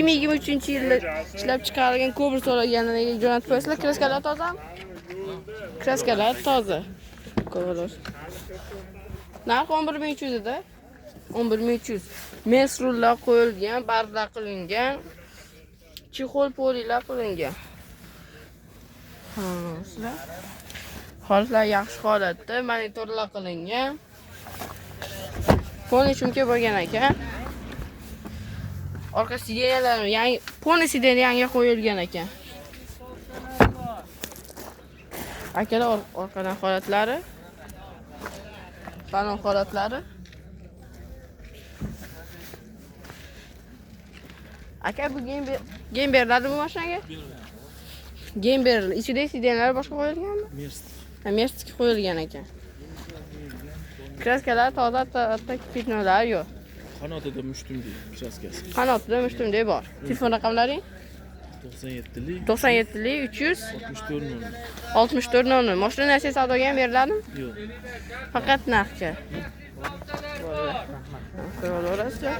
2023-yilda ishlab chiqarilgan Cobra so'raganini jo'natib qo'yasizlar. Kraskalar tozami? Kraskalar toza. Ko'rlar. Narx 11300 edi. 11300. Mes rullar qo'yilgan, barda qilingan. Chexol polilar qilingan. Holatlar yaxshi holatda, monitorlar qilingan. Poni chunki bo'lgan ekan. Orqa sidenalar yangi, poni sidena yangi qo'yilgan ekan. Akalar orqadan holatlari. Salon holatlari. Aka bu game beriladi bu mashinaga? Game beriladi. Ichida sidenalar boshqa qo'yilganmi? Merstik qo'yilgan ekan. Kraskalar toza, pitnolar yo'q. Qanotida mushtumdek kraskasi. Qanotida mushtumdek bor. Telefon raqamlaring? 97lik 300 6400. Mashina narsa savdoga ham beriladimi? Yo'q. Faqat narxga. Ko'raverasizlar.